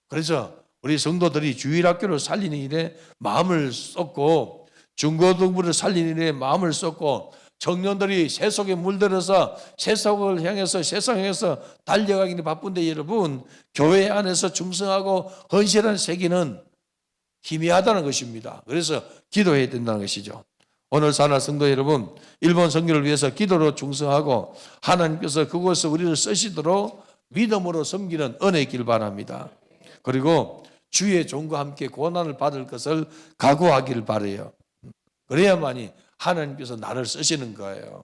그래서 우리 성도들이 주일학교를 살리는 일에 마음을 쏟고 중고등부를 살리는 일에 마음을 쏟고 청년들이 세속에 물들어서 세속을 향해서 세상을 향해서 달려가기는 바쁜데 여러분 교회 안에서 충성하고 헌신하는 세계는 희미하다는 것입니다. 그래서 기도해야 된다는 것이죠. 오늘 사는 성도 여러분 일본 선교를 위해서 기도로 충성하고 하나님께서 그곳에서 우리를 쓰시도록 믿음으로 섬기는 은혜 있길 바랍니다. 그리고 주의 종과 함께 고난을 받을 것을 각오하기를 바라요. 그래야만이 하나님께서 나를 쓰시는 거예요.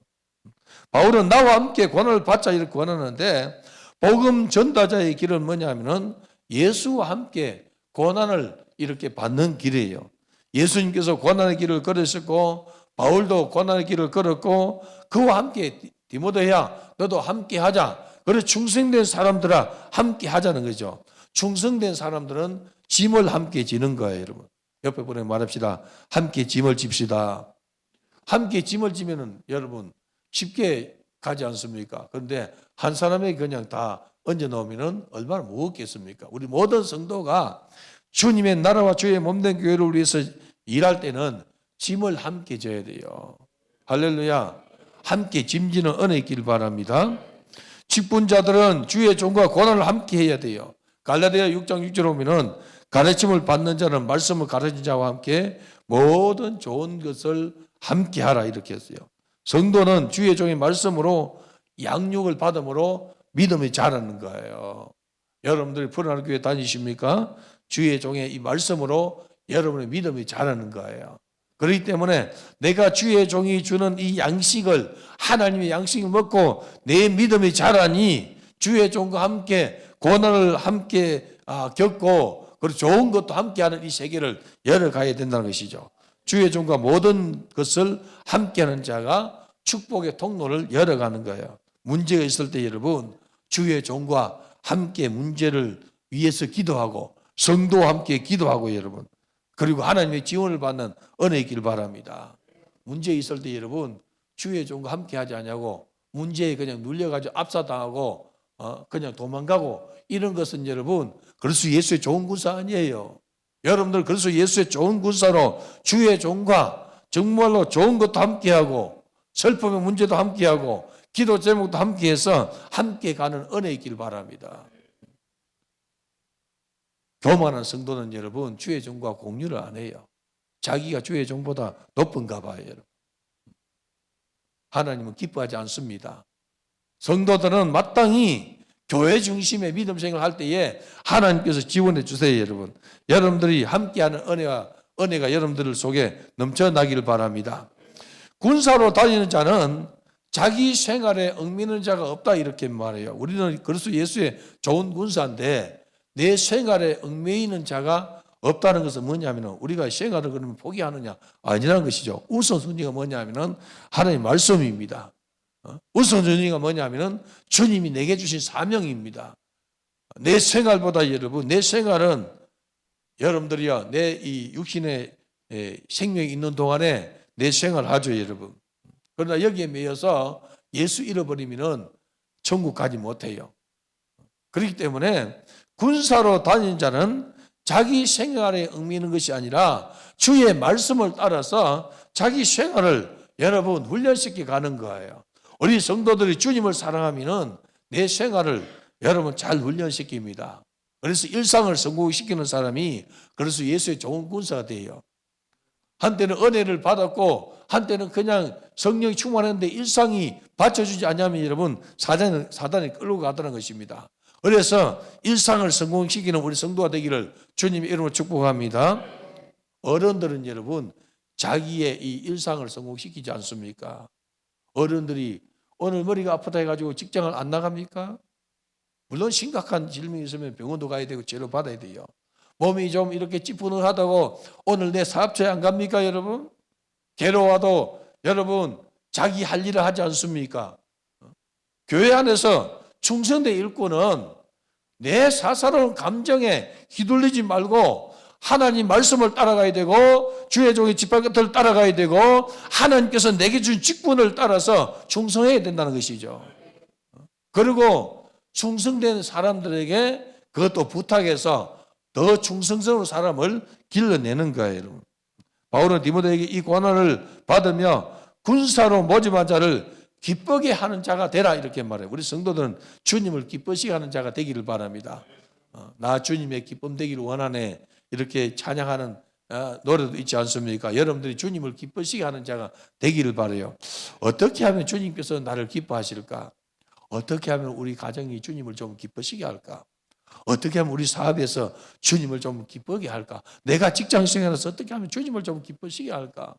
바울은 나와 함께 고난을 받자 이렇게 권하는데 복음 전도자의 길은 뭐냐면은 예수와 함께 고난을 이렇게 받는 길이에요. 예수님께서 고난의 길을 걸으셨고 바울도 고난의 길을 걸었고 그와 함께 디모데야 너도 함께 하자. 그래 충성된 사람들아 함께 하자는 거죠. 충성된 사람들은 짐을 함께 지는 거예요, 여러분. 옆에 분에 말합시다. 함께 짐을 집시다. 함께 짐을 지면은 여러분 쉽게 가지 않습니까? 그런데 한 사람에게 그냥 다 얹어 놓으면은 얼마나 무겁겠습니까? 우리 모든 성도가 주님의 나라와 주의 몸된 교회를 위해서 일할 때는 짐을 함께 져야 돼요. 할렐루야. 함께 짐지는 은혜 있길 바랍니다. 직분자들은 주의 종과 고난을 함께 해야 돼요. 갈라디아 6장 6절에 보면은 가르침을 받는 자는 말씀을 가르친 자와 함께 모든 좋은 것을 함께 하라 이렇게 했어요. 성도는 주의 종의 말씀으로 양육을 받음으로 믿음이 자라는 거예요. 여러분들이 푸른하늘 교회 다니십니까? 주의 종의 이 말씀으로 여러분의 믿음이 자라는 거예요. 그렇기 때문에 내가 주의 종이 주는 이 양식을 하나님의 양식을 먹고 내 믿음이 자라니 주의 종과 함께 고난을 함께 겪고 그리고 좋은 것도 함께하는 이 세계를 열어가야 된다는 것이죠. 주의 종과 모든 것을 함께하는 자가 축복의 통로를 열어가는 거예요. 문제가 있을 때 여러분 주의 종과 함께 문제를 위해서 기도하고 성도와 함께 기도하고 여러분 그리고 하나님의 지원을 받는 은혜 있길 바랍니다. 문제 있을 때 여러분 주의 종과 함께 하지 않냐고 문제에 그냥 눌려가지고 압사당하고 그냥 도망가고 이런 것은 여러분 그리스도 예수의 좋은 군사 아니에요. 여러분들 그리스도 예수의 좋은 군사로 주의 종과 정말로 좋은 것도 함께하고 슬픔의 문제도 함께하고 기도 제목도 함께해서 함께 가는 은혜 있기를 바랍니다. 교만한 성도는 여러분 주의 종과 공유를 안 해요. 자기가 주의 종보다 높은가 봐요. 여러분. 하나님은 기뻐하지 않습니다. 성도들은 마땅히 교회 중심의 믿음 생활을 할 때에 하나님께서 지원해 주세요. 여러분. 여러분들이 함께하는 은혜가 여러분들 속에 넘쳐나기를 바랍니다. 군사로 다니는 자는 자기 생활에 얽매이는 자가 없다 이렇게 말해요. 우리는 그리스도 예수의 좋은 군사인데 내 생활에 얽매이는 자가 없다는 것은 뭐냐면 우리가 생활을 그러면 포기하느냐 아니라는 것이죠. 우선순위가 뭐냐면 하나님의 말씀입니다. 우선순위가 뭐냐면 주님이 내게 주신 사명입니다. 내 생활보다 여러분 내 생활은 여러분들이요 내 이 육신의 생명이 있는 동안에 내 생활을 하죠 여러분. 그러나 여기에 매여서 예수 잃어버리면 천국 가지 못해요. 그렇기 때문에 군사로 다니는 자는 자기 생활에 얽매이는 것이 아니라 주의 말씀을 따라서 자기 생활을 여러분 훈련시켜 가는 거예요. 우리 성도들이 주님을 사랑하면 내 생활을 여러분 잘 훈련시킵니다. 그래서 일상을 성공시키는 사람이 그래서 예수의 좋은 군사가 돼요. 한때는 은혜를 받았고 한때는 그냥 성령이 충만했는데 일상이 받쳐주지 않냐면 여러분 사단이 끌고 가더라는 것입니다. 그래서 일상을 성공시키는 우리 성도가 되기를 주님의 이름으로 축복합니다. 어른들은 여러분 자기의 이 일상을 성공시키지 않습니까? 어른들이 오늘 머리가 아프다 해가지고 직장을 안 나갑니까? 물론 심각한 질병이 있으면 병원도 가야 되고 치료 받아야 돼요. 몸이 좀 이렇게 찌뿌둥하다고 오늘 내 사업처에 안 갑니까 여러분? 괴로워도 여러분 자기 할 일을 하지 않습니까? 교회 안에서 충성된 일꾼은 내 사사로운 감정에 휘둘리지 말고 하나님 말씀을 따라가야 되고 주의 종의 짓밟기를 따라가야 되고 하나님께서 내게 준 직분을 따라서 충성해야 된다는 것이죠. 그리고 충성된 사람들에게 그것도 부탁해서 더 충성스러운 사람을 길러내는 거예요. 여러분. 바울은 디모데에게 이 권한을 받으며 군사로 모집한 자를 기쁘게 하는 자가 되라 이렇게 말해요. 우리 성도들은 주님을 기쁘시게 하는 자가 되기를 바랍니다. 나 주님의 기쁨 되기를 원하네 이렇게 찬양하는 노래도 있지 않습니까? 여러분들이 주님을 기쁘시게 하는 자가 되기를 바라요. 어떻게 하면 주님께서 나를 기뻐하실까? 어떻게 하면 우리 가정이 주님을 좀 기쁘시게 할까? 어떻게 하면 우리 사업에서 주님을 좀 기쁘게 할까? 내가 직장생활에서 어떻게 하면 주님을 좀 기쁘시게 할까?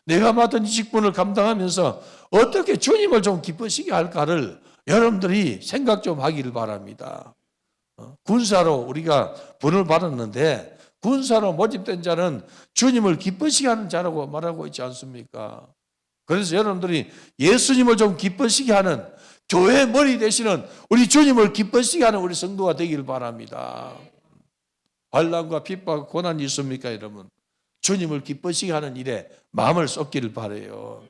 내가 맡은 이 직분을 감당하면서 어떻게 주님을 좀 기쁘시게 할까를 여러분들이 생각 좀 하기를 바랍니다. 군사로 우리가 분을 받았는데 군사로 모집된 자는 주님을 기쁘시게 하는 자라고 말하고 있지 않습니까? 그래서 여러분들이 예수님을 좀 기쁘시게 하는 교회 머리 되시는 우리 주님을 기쁘시게 하는 우리 성도가 되기를 바랍니다. 환난과 핍박, 고난이 있습니까 여러분? 주님을 기쁘시게 하는 일에 마음을 쏟기를 바라요.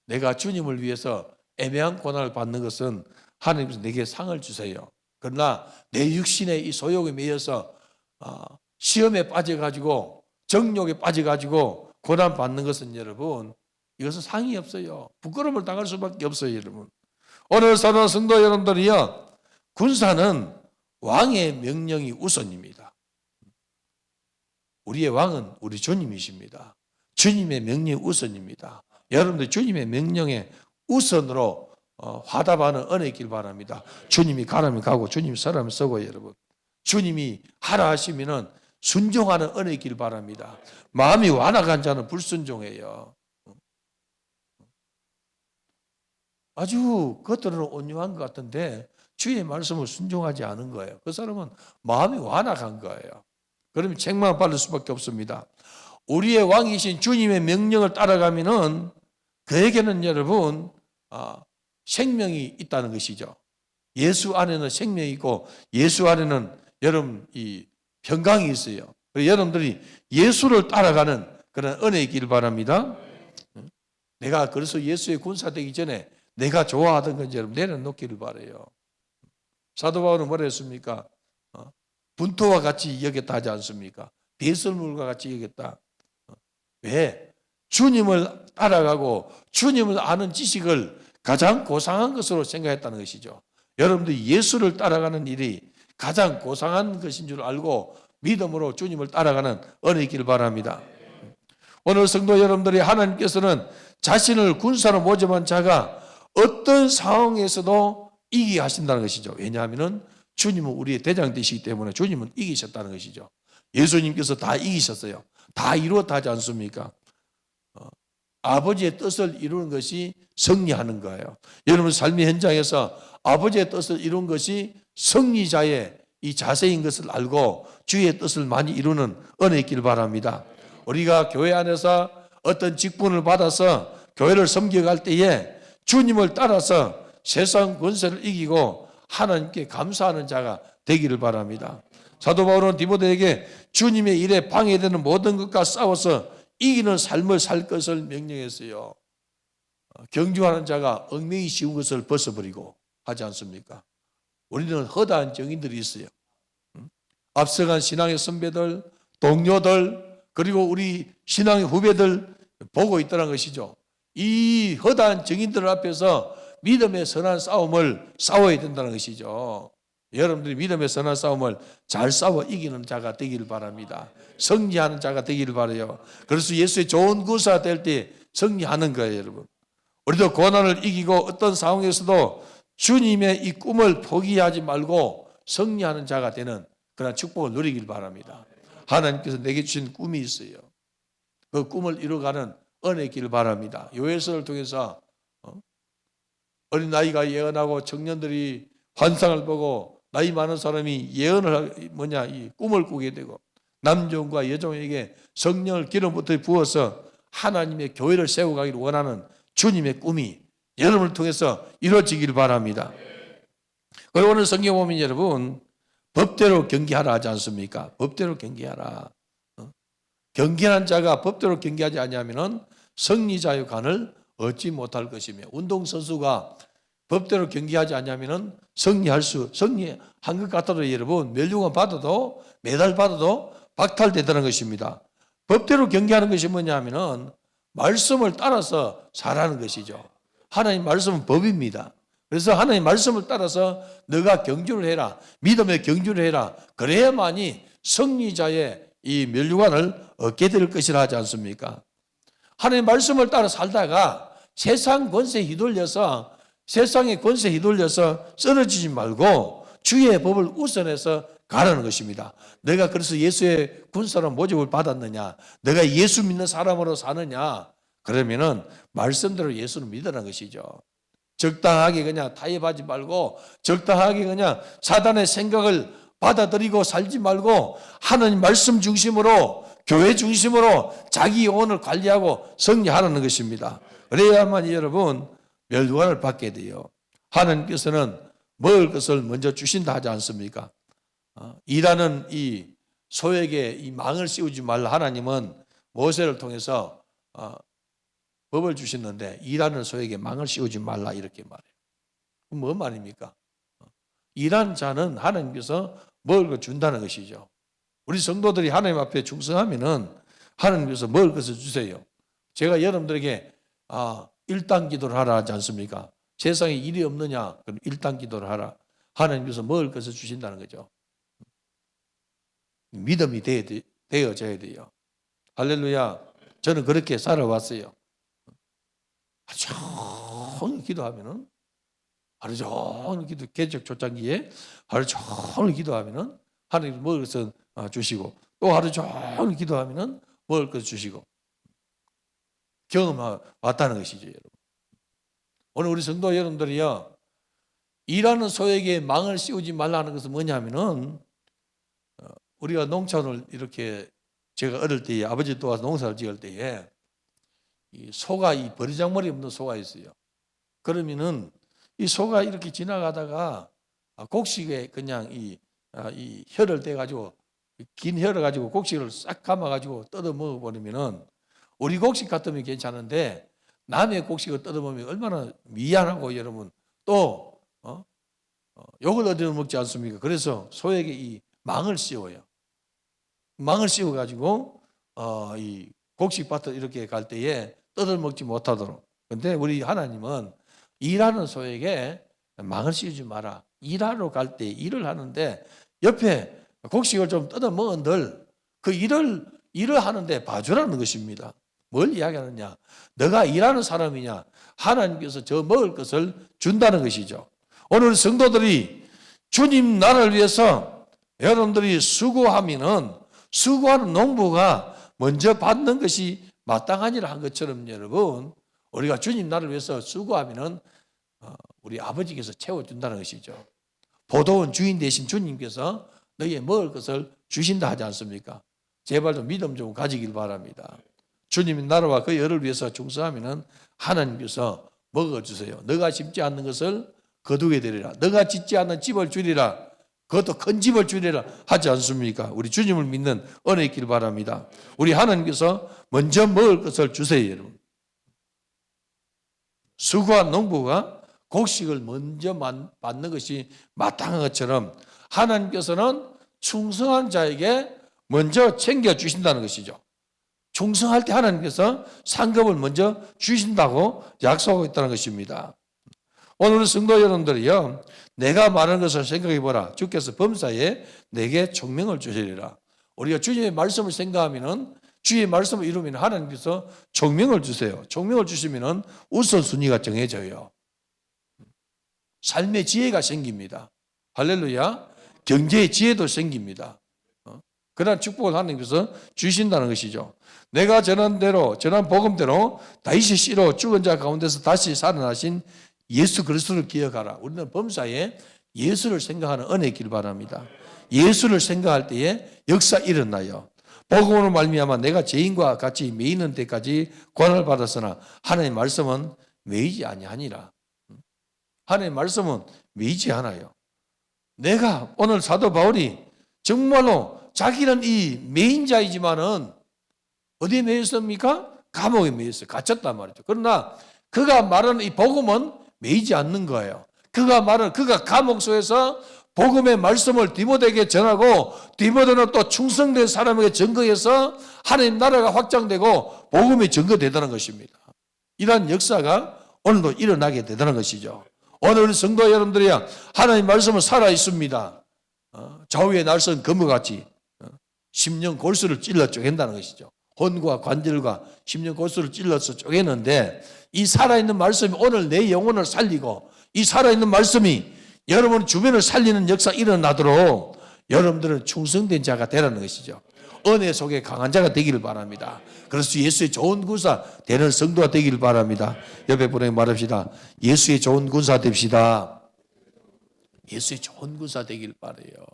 내가 주님을 위해서 애매한 고난을 받는 것은 하나님께서 내게 상을 주세요. 그러나 내 육신의 이 소욕에 매여서 시험에 빠져가지고 정욕에 빠져가지고 고난 받는 것은 여러분 이것은 상이 없어요. 부끄러움을 당할 수밖에 없어요. 여러분. 오늘 사랑하는 성도 여러분들이요. 군사는 왕의 명령이 우선입니다. 우리의 왕은 우리 주님이십니다. 주님의 명령이 우선입니다. 여러분들 주님의 명령에 우선으로 화답하는 은혜 있길 바랍니다. 주님이 가라면 가고 주님이 서라면 서고 여러분. 주님이 하라 하시면은 순종하는 은혜 있길 바랍니다. 마음이 완악한 자는 불순종해요. 아주 겉으로는 온유한 것 같은데 주의 말씀을 순종하지 않은 거예요. 그 사람은 마음이 완악한 거예요. 그러면 책망을 받을 수밖에 없습니다. 우리의 왕이신 주님의 명령을 따라가면은 그에게는 여러분 생명이 있다는 것이죠. 예수 안에는 생명이 있고 예수 안에는 여러분 이 평강이 있어요. 여러분들이 예수를 따라가는 그런 은혜가 있기를 바랍니다. 내가 그래서 예수의 군사 되기 전에 내가 좋아하던 건지 여러분 내려놓기를 바라요. 사도 바울은 뭐라 했습니까? 분토와 같이 여겼다 하지 않습니까? 배설물과 같이 여겼다. 왜? 주님을 따라가고 주님을 아는 지식을 가장 고상한 것으로 생각했다는 것이죠. 여러분들이 예수를 따라가는 일이 가장 고상한 것인 줄 알고 믿음으로 주님을 따라가는 은혜 있기를 바랍니다. 오늘 성도 여러분들이 하나님께서는 자신을 군사로 모집한 자가 어떤 상황에서도 이기게 하신다는 것이죠. 왜냐하면 주님은 우리의 대장 되시기 때문에 주님은 이기셨다는 것이죠. 예수님께서 다 이기셨어요. 다 이루었다 하지 않습니까? 아버지의 뜻을 이루는 것이 승리하는 거예요. 여러분 삶의 현장에서 아버지의 뜻을 이룬 것이 승리자의 이 자세인 것을 알고 주의 뜻을 많이 이루는 은혜 있기를 바랍니다. 우리가 교회 안에서 어떤 직분을 받아서 교회를 섬겨갈 때에 주님을 따라서 세상 권세를 이기고 하나님께 감사하는 자가 되기를 바랍니다. 사도 바울은 디모데에게 주님의 일에 방해되는 모든 것과 싸워서 이기는 삶을 살 것을 명령했어요. 경주하는 자가 얽매이 쉬운 것을 벗어버리고 하지 않습니까? 우리는 허다한 정인들이 있어요. 앞서간 신앙의 선배들, 동료들, 그리고 우리 신앙의 후배들 보고 있다는 것이죠. 이 허다한 정인들 앞에서 믿음의 선한 싸움을 싸워야 된다는 것이죠. 여러분들이 믿음의 선한 싸움을 잘 싸워 이기는 자가 되기를 바랍니다. 승리하는 자가 되기를 바라요. 그래서 예수의 좋은 구사 될 때 승리하는 거예요, 여러분. 우리도 고난을 이기고 어떤 상황에서도 주님의 이 꿈을 포기하지 말고 승리하는 자가 되는 그런 축복을 누리길 바랍니다. 하나님께서 내게 주신 꿈이 있어요. 그 꿈을 이루어가는 은혜 있기를 바랍니다. 요엘서를 통해서 어린 나이가 예언하고 청년들이 환상을 보고 나이 많은 사람이 예언을 이 꿈을 꾸게 되고 남종과 여종에게 성령을 기름부터 부어서 하나님의 교회를 세워가기를 원하는 주님의 꿈이 여러분을 통해서 이루어지기를 바랍니다. 그리고 오늘 성경 보면 여러분 법대로 경계하라 하지 않습니까? 법대로 경계하라. 경계하는 자가 법대로 경계하지 않으면 승리자의 관을 얻지 못할 것이며 운동선수가 법대로 경기하지 않으면 승리한 것 같아도 여러분 멸류관 받아도 메달 받아도 박탈되다는 것입니다. 법대로 경기하는 것이 뭐냐면 말씀을 따라서 살아는 것이죠. 하나님 말씀은 법입니다. 그래서 하나님 말씀을 따라서 너가 경주를 해라. 믿음의 경주를 해라. 그래야만이 승리자의 이 멸류관을 얻게 될 것이라 하지 않습니까? 하나님 말씀을 따라 살다가 세상 권세에 휘둘려서 세상의 권세에 휘둘려서 쓰러지지 말고 주의 법을 우선해서 가라는 것입니다. 내가 그래서 예수의 군사로 모집을 받았느냐? 내가 예수 믿는 사람으로 사느냐? 그러면은 말씀대로 예수를 믿으라는 것이죠. 적당하게 그냥 타협하지 말고 적당하게 그냥 사단의 생각을 받아들이고 살지 말고 하나님 말씀 중심으로 교회 중심으로 자기 영혼을 관리하고 승리하라는 것입니다. 그래야만 여러분 멸류관을 받게 돼요. 하나님께서는 먹을 것을 먼저 주신다 하지 않습니까? 일하는 이 소에게 이 망을 씌우지 말라 하나님은 모세를 통해서 법을 주셨는데 일하는 소에게 망을 씌우지 말라 이렇게 말해요. 그럼 뭔 말입니까? 일하는 자는 하나님께서 먹을 것 준다는 것이죠. 우리 성도들이 하나님 앞에 충성하면은 하나님께서 먹을 것을 주세요. 제가 여러분들에게 일당 기도를 하라 하지 않습니까? 세상에 일이 없느냐? 그럼 일당 기도를 하라. 하나님께서 먹을 것을 주신다는 거죠. 믿음이 되어져야 돼요. 할렐루야. 저는 그렇게 살아왔어요. 하루 종일 기도하면은 하루 종일 기도 개척 초창기에 하루 종일 기도하면은 하나님 먹을 것을 주시고 또 하루 종일 기도하면은 먹을 것을 주시고 경험 왔다는 것이죠, 여러분. 오늘 우리 성도 여러분들이요 일하는 소에게 망을 씌우지 말라는 것은 뭐냐면은 우리가 농촌을 이렇게 제가 어릴 때에 아버지 도와서 농사를 지을 때에 이 소가 이 버리장머리 없는 소가 있어요. 그러면은 이 소가 이렇게 지나가다가 곡식에 그냥 이 혀를 대가지고 긴 혀를 가지고 곡식을 싹 감아가지고 뜯어 먹어버리면은 우리 곡식 같으면 괜찮은데 남의 곡식을 뜯어 먹으면 얼마나 미안하고 여러분 또 욕을 얻어 먹지 않습니까? 그래서 소에게 이 망을 씌워요. 망을 씌워가지고 이 곡식밭을 이렇게 갈 때에 떠들 먹지 못하도록. 근데 우리 하나님은 일하는 소에게 망을 씌우지 마라. 일하러 갈 때 일을 하는데 옆에 곡식을 좀 뜯어 먹은들 그 일을 하는데 봐주라는 것입니다. 뭘 이야기하느냐? 너가 일하는 사람이냐? 하나님께서 저 먹을 것을 준다는 것이죠. 오늘 성도들이 주님 나라를 위해서 여러분들이 수고하면은 수고하는 농부가 먼저 받는 것이 마땅하니라 한 것처럼 여러분 우리가 주님 나라를 위해서 수고하면은 우리 아버지께서 채워준다는 것이죠. 포도원 주인 되신 주님께서 너희의 먹을 것을 주신다 하지 않습니까? 제발 좀 믿음 좀 가지길 바랍니다. 주님의 나라와 그 열을 위해서 충성하면은 하나님께서 먹어주세요. 너가 심지 않는 것을 거두게 되리라. 너가 짓지 않는 집을 주리라. 그것도 큰 집을 주리라 하지 않습니까? 우리 주님을 믿는 은혜 있길 바랍니다. 우리 하나님께서 먼저 먹을 것을 주세요, 여러분. 수고한 농부가 곡식을 먼저 받는 것이 마땅한 것처럼 하나님께서는 충성한 자에게 먼저 챙겨주신다는 것이죠. 충성할 때 하나님께서 상급을 먼저 주신다고 약속하고 있다는 것입니다. 오늘 성도 여러분들이요, 내가 말하는 것을 생각해 보라. 주께서 범사에 내게 총명을 주시리라. 우리가 주님의 말씀을 생각하면은 주의 말씀을 이루면 하나님께서 총명을 주세요. 총명을 주시면은 우선순위가 정해져요. 삶의 지혜가 생깁니다. 할렐루야. 경제의 지혜도 생깁니다. 그러한 축복을 하나님께서 주신다는 것이죠. 내가 전한 복음대로 다윗이 씨로 죽은 자 가운데서 다시 살아나신 예수 그리스도를 기억하라. 우리는 범사에 예수를 생각하는 은혜 있길 바랍니다. 예수를 생각할 때에 역사 일어나요. 복음으로 말미암아 내가 죄인과 같이 매이는 데까지 권한을 받았으나 하나님의 말씀은 매이지 아니하니라. 하나님의 말씀은 매이지 않아요. 내가 오늘 사도 바울이 정말로 자기는 이 매인자이지만은 어디에 매였습니까? 감옥에 매였어요. 갇혔단 말이죠. 그러나 그가 말하는 이 복음은 매이지 않는 거예요. 그가 감옥소에서 복음의 말씀을 디모데에게 전하고 디모데는 또 충성된 사람에게 증거해서 하나님 나라가 확장되고 복음이 증거되다는 것입니다. 이러한 역사가 오늘도 일어나게 되다는 것이죠. 오늘 성도 여러분들이야 하나님 말씀은 살아 있습니다. 좌우의 날선 검과 같이 심령 골수를 찔러 쪼갠다는 것이죠. 혼과 관절과 심령 골수를 찔러서 쪼개는데 이 살아있는 말씀이 오늘 내 영혼을 살리고 이 살아있는 말씀이 여러분 주변을 살리는 역사 일어나도록 여러분들은 충성된 자가 되라는 것이죠. 은혜 속에 강한 자가 되기를 바랍니다. 그래서 예수의 좋은 군사 되는 성도가 되기를 바랍니다. 옆에 분에게 말합시다. 예수의 좋은 군사 됩시다. 예수의 좋은 군사 되기를 바라요.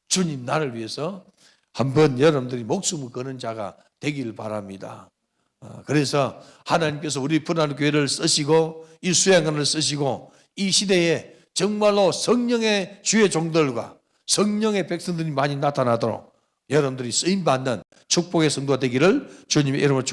주님 나를 위해서 한번 여러분들이 목숨을 거는 자가 되기를 바랍니다. 그래서 하나님께서 우리 분한 교회를 쓰시고 이 수양관을 쓰시고 이 시대에 정말로 성령의 주의 종들과 성령의 백성들이 많이 나타나도록 여러분들이 쓰임받는 축복의 성도가 되기를 주님의 이름으로 축복합니다.